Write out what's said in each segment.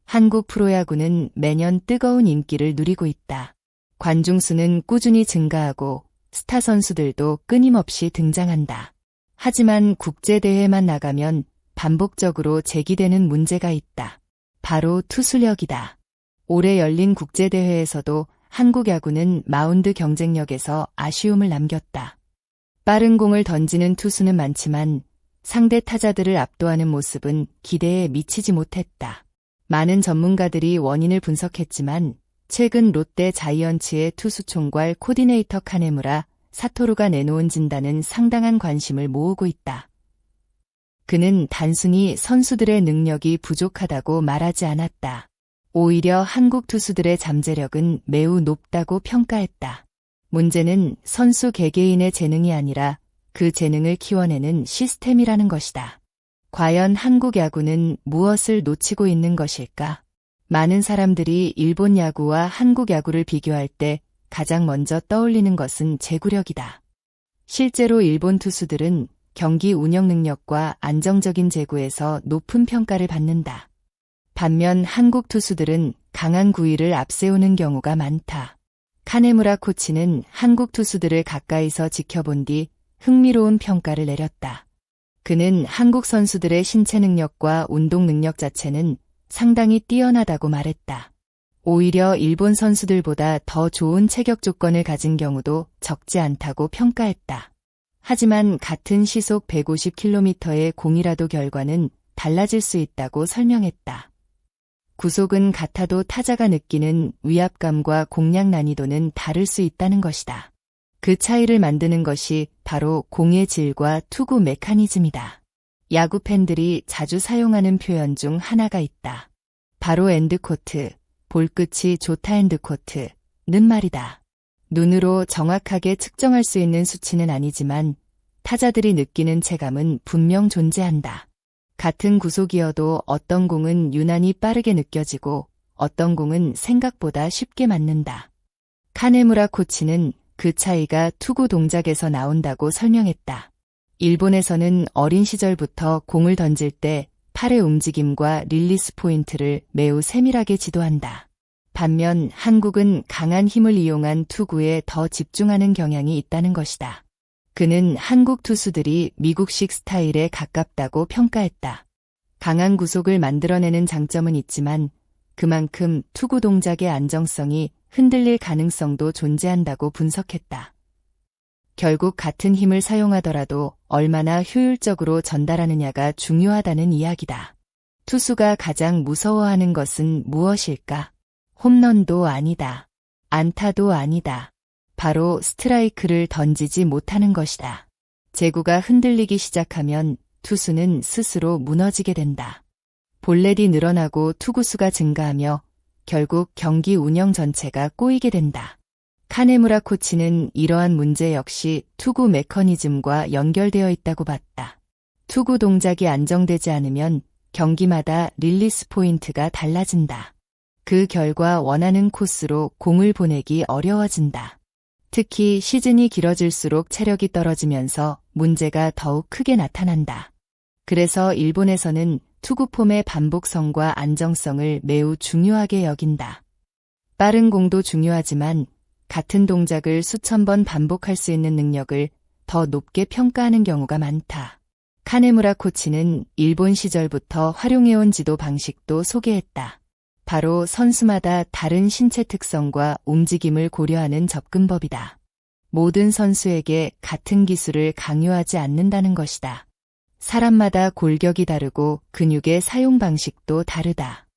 한국 프로야구는 매년 뜨거운 인기를 누리고 있다. 관중 수는 꾸준히 증가하고 스타 선수들도 끊임없이 등장한다. 하지만 국제대회만 나가면 반복적으로 제기되는 문제가 있다. 바로 투수력이다. 올해 열린 국제대회에서도 한국 야구는 마운드 경쟁력에서 아쉬움을 남겼다. 빠른 공을 던지는 투수는 많지만 상대 타자들을 압도하는 모습은 기대에 미치지 못했다. 많은 전문가들이 원인을 분석했지만 최근 롯데 자이언츠의 투수 총괄 코디네이터 카네무라 사토루가 내놓은 진단은 상당한 관심을 모으고 있다. 그는 단순히 선수들의 능력이 부족하다고 말하지 않았다. 오히려 한국 투수들의 잠재력은 매우 높다고 평가했다. 문제는 선수 개개인의 재능이 아니라 그 재능을 키워내는 시스템이라는 것이다. 과연 한국 야구는 무엇을 놓치고 있는 것일까? 많은 사람들이 일본 야구와 한국 야구를 비교할 때 가장 먼저 떠올리는 것은 제구력이다. 실제로 일본 투수들은 경기 운영 능력과 안정적인 제구에서 높은 평가를 받는다. 반면 한국 투수들은 강한 구위를 앞세우는 경우가 많다. 카네무라 코치는 한국 투수들을 가까이서 지켜본 뒤 흥미로운 평가를 내렸다. 그는 한국 선수들의 신체 능력과 운동 능력 자체는 상당히 뛰어나다고 말했다. 오히려 일본 선수들보다 더 좋은 체격 조건을 가진 경우도 적지 않다고 평가했다. 하지만 같은 시속 150km의 공이라도 결과는 달라질 수 있다고 설명했다. 구속은 같아도 타자가 느끼는 위압감과 공략 난이도는 다를 수 있다는 것이다. 그 차이를 만드는 것이 바로 공의 질과 투구 메커니즘이다. 야구 팬들이 자주 사용하는 표현 중 하나가 있다. 바로 엔드코트, 볼 끝이 좋다 엔드코트는 말이다. 눈으로 정확하게 측정할 수 있는 수치는 아니지만 타자들이 느끼는 체감은 분명 존재한다. 같은 구속이어도 어떤 공은 유난히 빠르게 느껴지고 어떤 공은 생각보다 쉽게 맞는다. 카네무라 코치는 그 차이가 투구 동작에서 나온다고 설명했다. 일본에서는 어린 시절부터 공을 던질 때 팔의 움직임과 릴리스 포인트를 매우 세밀하게 지도한다. 반면 한국은 강한 힘을 이용한 투구에 더 집중하는 경향이 있다는 것이다. 그는 한국 투수들이 미국식 스타일에 가깝다고 평가했다. 강한 구속을 만들어내는 장점은 있지만 그만큼 투구 동작의 안정성이 흔들릴 가능성도 존재한다고 분석했다. 결국 같은 힘을 사용하더라도 얼마나 효율적으로 전달하느냐가 중요하다는 이야기다. 투수가 가장 무서워하는 것은 무엇일까? 홈런도 아니다. 안타도 아니다. 바로 스트라이크를 던지지 못하는 것이다. 제구가 흔들리기 시작하면 투수는 스스로 무너지게 된다. 볼넷이 늘어나고 투구수가 증가하며 결국 경기 운영 전체가 꼬이게 된다. 카네무라 코치는 이러한 문제 역시 투구 메커니즘과 연결되어 있다고 봤다. 투구 동작이 안정되지 않으면 경기마다 릴리스 포인트가 달라진다. 그 결과 원하는 코스로 공을 보내기 어려워진다. 특히 시즌이 길어질수록 체력이 떨어지면서 문제가 더욱 크게 나타난다. 그래서 일본에서는 투구 폼의 반복성과 안정성을 매우 중요하게 여긴다. 빠른 공도 중요하지만 같은 동작을 수천 번 반복할 수 있는 능력을 더 높게 평가하는 경우가 많다. 카네무라 코치는 일본 시절부터 활용해온 지도 방식도 소개했다. 바로 선수마다 다른 신체 특성과 움직임을 고려하는 접근법이다. 모든 선수에게 같은 기술을 강요하지 않는다는 것이다. 사람마다 골격이 다르고 근육의 사용 방식도 다르다.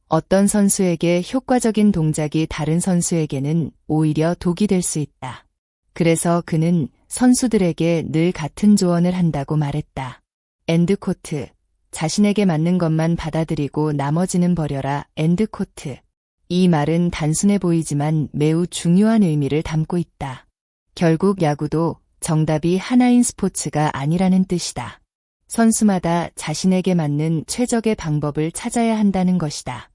어떤 선수에게 효과적인 동작이 다른 선수에게는 오히려 독이 될 수 있다. 그래서 그는 선수들에게 늘 같은 조언을 한다고 말했다. 엔드코트, 자신에게 맞는 것만 받아들이고 나머지는 버려라 엔드코트. 이 말은 단순해 보이지만 매우 중요한 의미를 담고 있다. 결국 야구도 정답이 하나인 스포츠가 아니라는 뜻이다. 선수마다 자신에게 맞는 최적의 방법을 찾아야 한다는 것이다.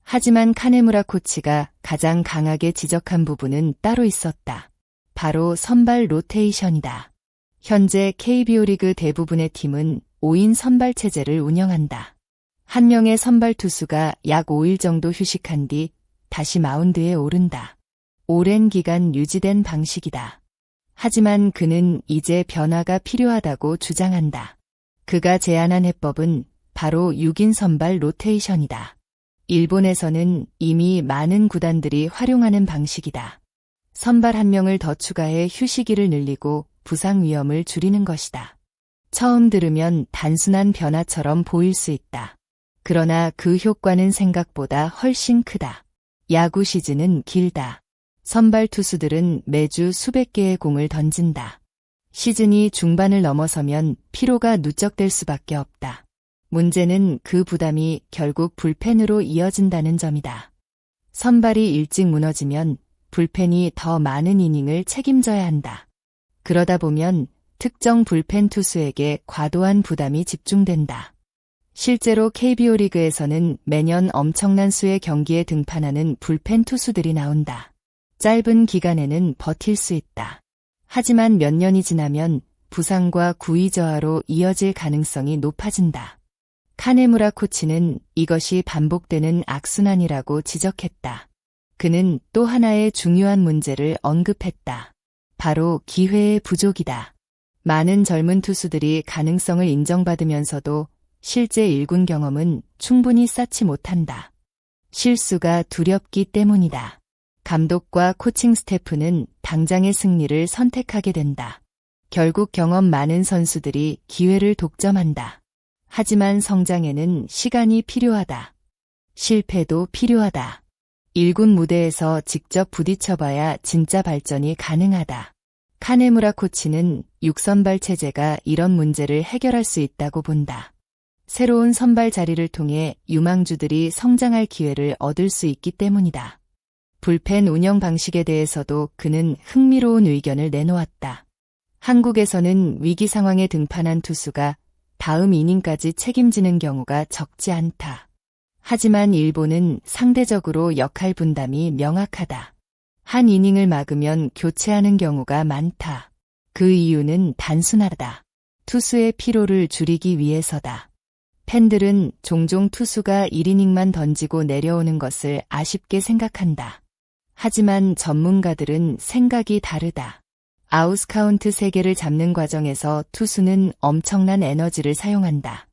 하지만 카네무라 코치가 가장 강하게 지적한 부분은 따로 있었다. 바로 선발 로테이션이다. 현재 KBO 리그 대부분의 팀은 5인 선발 체제를 운영한다. 한 명의 선발 투수가 약 5일 정도 휴식한 뒤 다시 마운드에 오른다. 오랜 기간 유지된 방식이다. 하지만 그는 이제 변화가 필요하다고 주장한다. 그가 제안한 해법은 바로 6인 선발 로테이션이다. 일본에서는 이미 많은 구단들이 활용하는 방식이다. 선발 한 명을 더 추가해 휴식일을 늘리고 부상 위험을 줄이는 것이다. 처음 들으면 단순한 변화처럼 보일 수 있다. 그러나 그 효과는 생각보다 훨씬 크다. 야구 시즌은 길다. 선발 투수들은 매주 수백 개의 공을 던진다. 시즌이 중반을 넘어서면 피로가 누적될 수밖에 없다. 문제는 그 부담이 결국 불펜으로 이어진다는 점이다. 선발이 일찍 무너지면 불펜이 더 많은 이닝을 책임져야 한다. 그러다 보면 특정 불펜 투수에게 과도한 부담이 집중된다. 실제로 KBO 리그에서는 매년 엄청난 수의 경기에 등판하는 불펜 투수들이 나온다. 짧은 기간에는 버틸 수 있다. 하지만 몇 년이 지나면 부상과 구위 저하로 이어질 가능성이 높아진다. 카네무라 코치는 이것이 반복되는 악순환이라고 지적했다. 그는 또 하나의 중요한 문제를 언급했다. 바로 기회의 부족이다. 많은 젊은 투수들이 가능성을 인정받으면서도 실제 1군 경험은 충분히 쌓지 못한다. 실수가 두렵기 때문이다. 감독과 코칭 스태프는 당장의 승리를 선택하게 된다. 결국 경험 많은 선수들이 기회를 독점한다. 하지만 성장에는 시간이 필요하다. 실패도 필요하다. 1군 무대에서 직접 부딪혀봐야 진짜 발전이 가능하다. 카네무라 코치는 6선발 체제가 이런 문제를 해결할 수 있다고 본다. 새로운 선발 자리를 통해 유망주들이 성장할 기회를 얻을 수 있기 때문이다. 불펜 운영 방식에 대해서도 그는 흥미로운 의견을 내놓았다. 한국에서는 위기 상황에 등판한 투수가 다음 이닝까지 책임지는 경우가 적지 않다. 하지만 일본은 상대적으로 역할 분담이 명확하다. 한 이닝을 막으면 교체하는 경우가 많다. 그 이유는 단순하다. 투수의 피로를 줄이기 위해서다. 팬들은 종종 투수가 1이닝만 던지고 내려오는 것을 아쉽게 생각한다. 하지만 전문가들은 생각이 다르다. 아웃 카운트 3개를 잡는 과정에서 투수는 엄청난 에너지를 사용한다.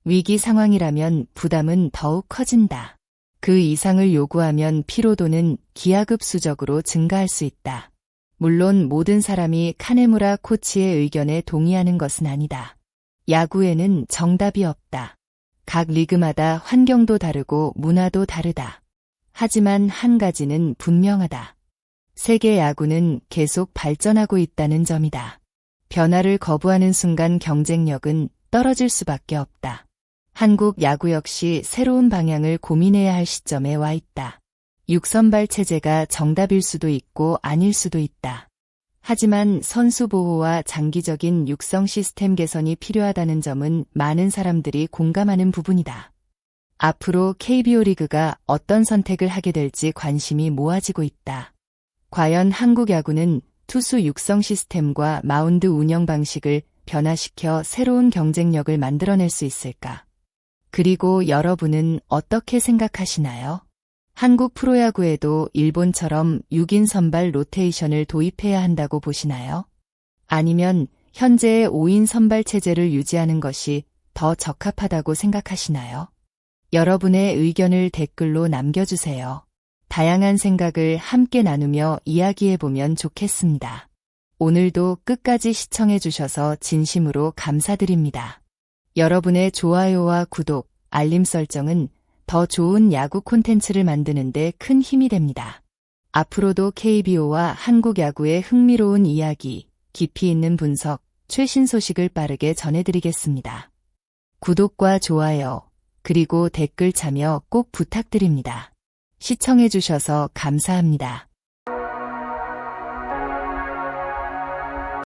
위기 상황이라면 부담은 더욱 커진다. 그 이상을 요구하면 피로도는 기하급수적으로 증가할 수 있다. 물론 모든 사람이 카네무라 코치의 의견에 동의하는 것은 아니다. 야구에는 정답이 없다. 각 리그마다 환경도 다르고 문화도 다르다. 하지만 한 가지는 분명하다. 세계 야구는 계속 발전하고 있다는 점이다. 변화를 거부하는 순간 경쟁력은 떨어질 수밖에 없다. 한국 야구 역시 새로운 방향을 고민해야 할 시점에 와 있다. 6선발 체제가 정답일 수도 있고 아닐 수도 있다. 하지만 선수 보호와 장기적인 육성 시스템 개선이 필요하다는 점은 많은 사람들이 공감하는 부분이다. 앞으로 KBO 리그가 어떤 선택을 하게 될지 관심이 모아지고 있다. 과연 한국 야구는 투수 육성 시스템과 마운드 운영 방식을 변화시켜 새로운 경쟁력을 만들어낼 수 있을까? 그리고 여러분은 어떻게 생각하시나요? 한국 프로야구에도 일본처럼 6인 선발 로테이션을 도입해야 한다고 보시나요? 아니면 현재의 5인 선발 체제를 유지하는 것이 더 적합하다고 생각하시나요? 여러분의 의견을 댓글로 남겨주세요. 다양한 생각을 함께 나누며 이야기해보면 좋겠습니다. 오늘도 끝까지 시청해주셔서 진심으로 감사드립니다. 여러분의 좋아요와 구독, 알림 설정은 더 좋은 야구 콘텐츠를 만드는 데 큰 힘이 됩니다. 앞으로도 KBO와 한국 야구의 흥미로운 이야기, 깊이 있는 분석, 최신 소식을 빠르게 전해드리겠습니다. 구독과 좋아요, 그리고 댓글 참여 꼭 부탁드립니다. 시청해주셔서 감사합니다.